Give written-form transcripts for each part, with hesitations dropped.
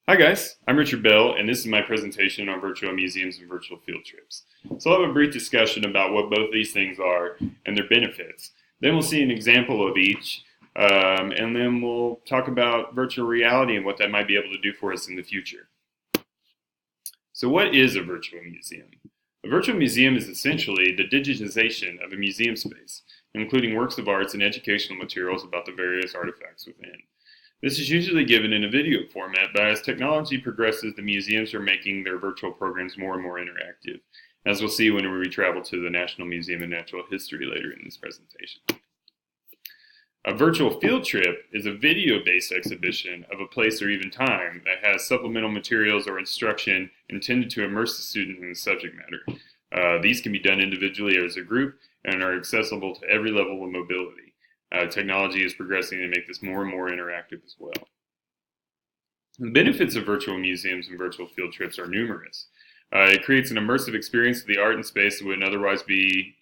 Hi guys, I'm Richard Bell, and this is my presentation on virtual museums and virtual field trips. So I'll have a brief discussion about what both these things are and their benefits. Then we'll see an example of each, and then we'll talk about virtual reality and what that might be able to do for us in the future. So what is a virtual museum? A virtual museum is essentially the digitization of a museum space, including works of arts and educational materials about the various artifacts within. This is usually given in a video format, but as technology progresses, the museums are making their virtual programs more and more interactive, as we'll see whenever we travel to the National Museum of Natural History later in this presentation. A virtual field trip is a video-based exhibition of a place or even time that has supplemental materials or instruction intended to immerse the student in the subject matter. These can be done individually or as a group and are accessible to every level of mobility. Technology is progressing to make this more and more interactive as well. The benefits of virtual museums and virtual field trips are numerous. It creates an immersive experience of the art and space that wouldn't otherwise be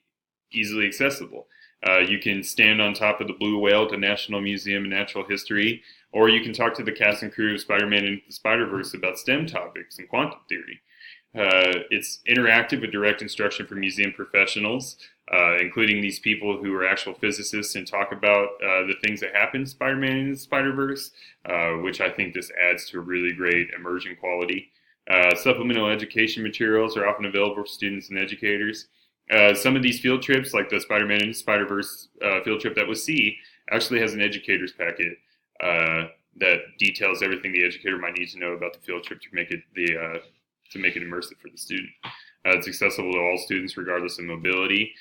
easily accessible. You can stand on top of the blue whale at the National Museum of Natural History, or you can talk to the cast and crew of Spider-Man and the Spider-Verse about STEM topics and quantum theory. It's interactive with direct instruction for museum professionals, including these people who are actual physicists and talk about the things that happen in Spider-Man and the Spider-Verse, which I think this adds to a really great immersion quality. Supplemental education materials are often available for students and educators. Some of these field trips, like the Spider-Man and the Spider-Verse field trip that we'll see, actually has an educator's packet that details everything the educator might need to know about the field trip to make it immersive for the student. It's accessible to all students regardless of mobility,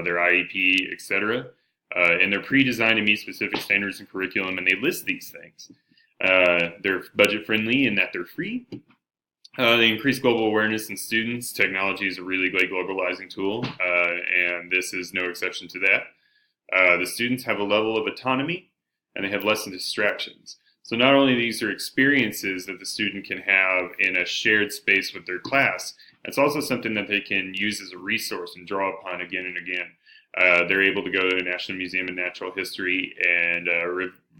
their IEP, etc. And they're pre-designed to meet specific standards and curriculum, and they list these things. They're budget-friendly in that they're free. They increase global awareness in students. Technology is a really great globalizing tool, and this is no exception to that. The students have a level of autonomy, and they have less distractions. So not only these are experiences that the student can have in a shared space with their class, it's also something that they can use as a resource and draw upon again and again. They're able to go to the National Museum of Natural History and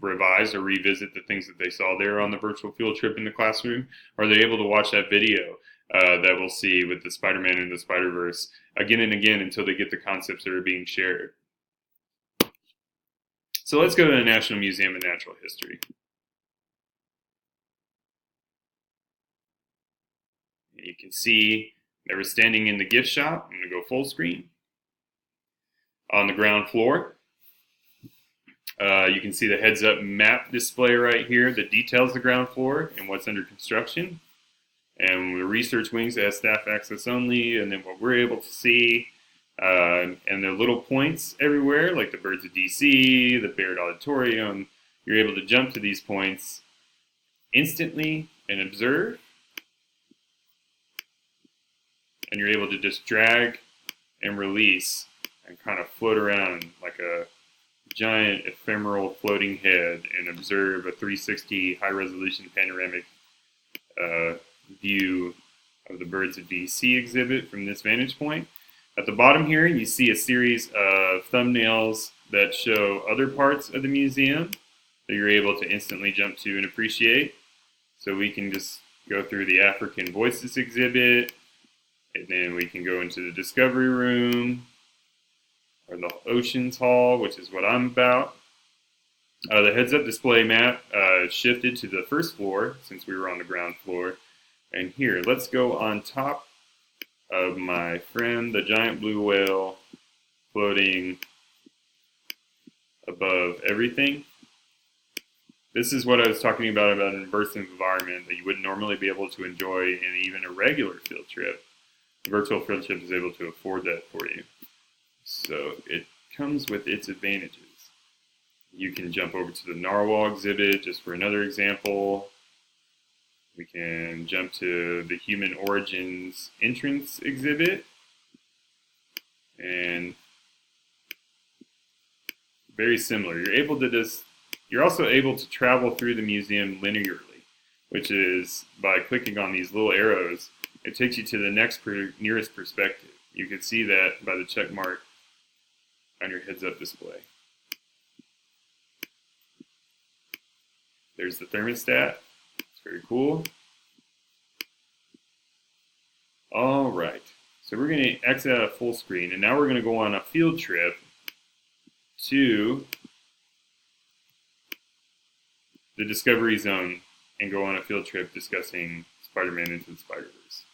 revise or revisit the things that they saw there on the virtual field trip in the classroom, or they're able to watch that video that we'll see with the Spider-Man and the Spider-Verse again and again until they get the concepts that are being shared. So let's go to the National Museum of Natural History. You can see they were standing in the gift shop. I'm going to go full screen. On the ground floor, you can see the heads-up map display right here that details the ground floor and what's under construction. And the research wings that has staff access only, and then what we're able to see. And there are little points everywhere, like the Birds of DC, the Baird Auditorium. You're able to jump to these points instantly and observe. And you're able to just drag and release and kind of float around like a giant ephemeral floating head and observe a 360 high-resolution panoramic view of the Birds of DC exhibit from this vantage point. At the bottom here, you see a series of thumbnails that show other parts of the museum that you're able to instantly jump to and appreciate. So we can just go through the African Voices exhibit, and then we can go into the Discovery Room, or the Oceans Hall, which is what I'm about. The heads-up display map shifted to the first floor since we were on the ground floor. And here, let's go on top of my friend, the giant blue whale, floating above everything. This is what I was talking about an immersive environment that you wouldn't normally be able to enjoy in even a regular field trip. The virtual field trip is able to afford that for you. So it comes with its advantages. You can jump over to the Narwhal exhibit, just for another example. We can jump to the Human Origins entrance exhibit. And very similar. You're also able to travel through the museum linearly, which is by clicking on these little arrows, it takes you to the next nearest perspective. You can see that by the check mark on your heads-up display. There's the thermostat. It's very cool. All right. So we're going to exit out of full screen, and now we're going to go on a field trip to the Discovery Zone and go on a field trip discussing Spider-Man Into the Spider-Verse.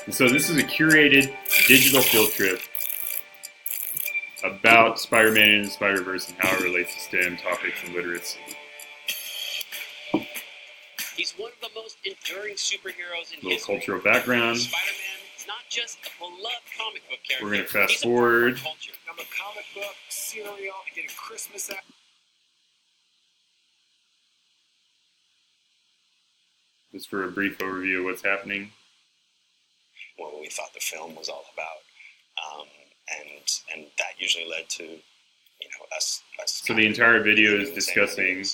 And so this is a curated digital field trip about Spider-Man Into the Spider-Verse and how it relates to STEM topics and literacy. He's one of the most enduring superheroes in Little history. cultural background. Spider-Man is not just a beloved comic book character. We're going to fast He's forward. A part of our culture. I'm a comic book, cereal, I get a Christmas app. Just for a brief overview of what's happening. What we thought the film was all about, and that usually led to, us. So the entire video is discussing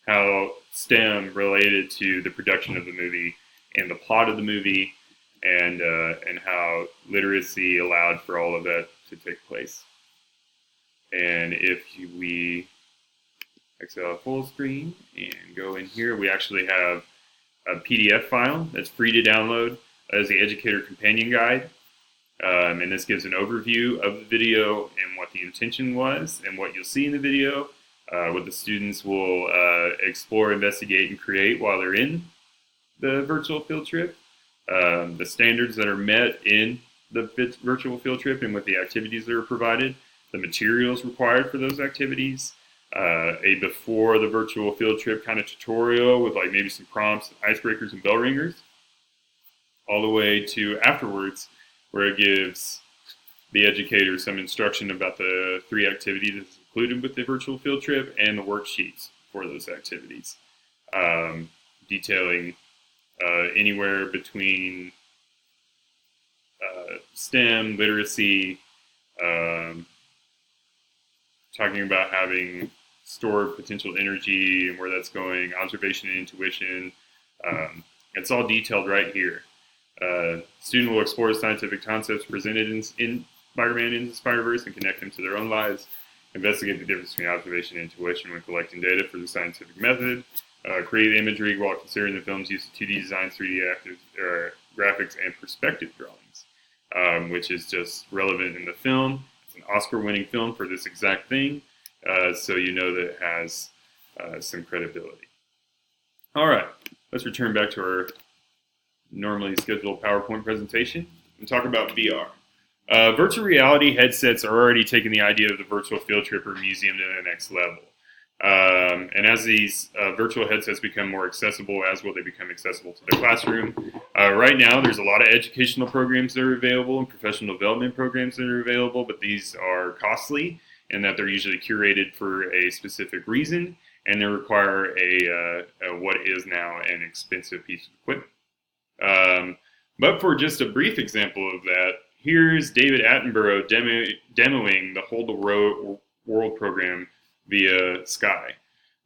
how STEM related to the production of the movie and the plot of the movie, and how literacy allowed for all of that to take place. And if we exit out full screen and go in here, we actually have a PDF file that's free to download as the Educator Companion Guide. And this gives an overview of the video and what the intention was and what you'll see in the video, what the students will explore, investigate, and create while they're in the virtual field trip, the standards that are met in the virtual field trip and with the activities that are provided, the materials required for those activities, a before the virtual field trip kind of tutorial with like maybe some prompts, icebreakers, and bell ringers, all the way to afterwards, where it gives the educator some instruction about the 3 activities that's included with the virtual field trip and the worksheets for those activities, detailing anywhere between STEM, literacy, talking about having stored potential energy and where that's going, observation and intuition. It's all detailed right here. Student will explore scientific concepts presented in Spider-Man Into the Spider-Verse and connect them to their own lives, investigate the difference between observation and intuition when collecting data for the scientific method, create imagery while considering the film's use of 2D designs, 3D graphics, and perspective drawings, which is just relevant in the film. It's an Oscar-winning film for this exact thing, so you know that it has some credibility. All right, let's return back to our normally scheduled PowerPoint presentation and talk about VR. Virtual reality headsets are already taking the idea of the virtual field trip or museum to the next level. And as these virtual headsets become more accessible, as will they become accessible to the classroom. Right now, there's a lot of educational programs that are available and professional development programs that are available, but these are costly in that they're usually curated for a specific reason, and they require a what is now an expensive piece of equipment. But for just a brief example of that, here's David Attenborough demoing the Hold the World program via Sky.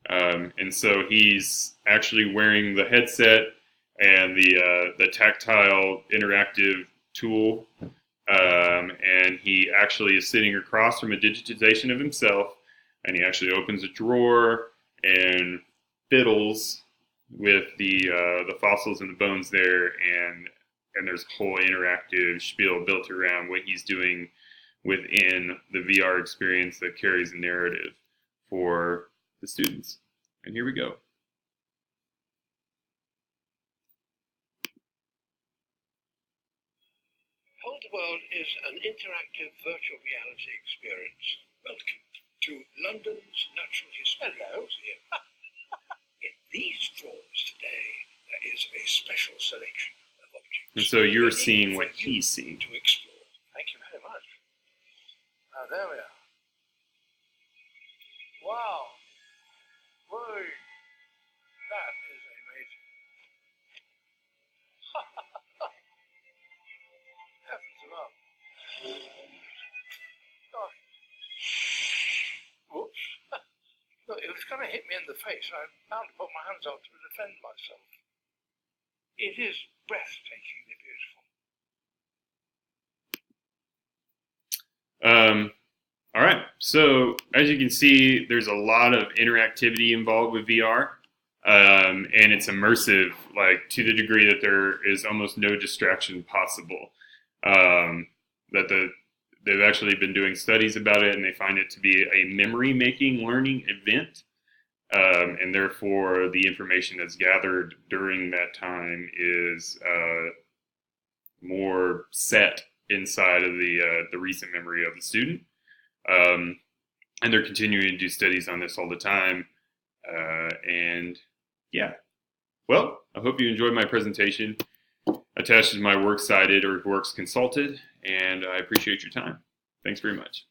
And so he's actually wearing the headset and the tactile interactive tool, and he actually is sitting across from a digitization of himself, and he actually opens a drawer and fiddles with the fossils and the bones there, and there's a whole interactive spiel built around what he's doing within the VR experience that carries a narrative for the students. And here we go. Hold the World is an interactive virtual reality experience. Welcome to London's Natural History Museum. In these drawers today, there is a special selection of objects. And so you're seeing what he's seeing. To explore. Thank you very much. There we are. Wow. Whoa. That is amazing. Heavens above. Gosh. Whoops. Look, it was going to hit me in the face. I'm bound to put my hands out to defend myself. It is breathtakingly beautiful. All right. So as you can see, there's a lot of interactivity involved with VR, and it's immersive, like to the degree that there is almost no distraction possible. They've actually been doing studies about it, and they find it to be a memory-making learning event, and therefore the information that's gathered during that time is more set inside of the recent memory of the student. And they're continuing to do studies on this all the time. And yeah, well, I hope you enjoyed my presentation. Attached is my Works Cited or Works Consulted, and I appreciate your time. Thanks very much.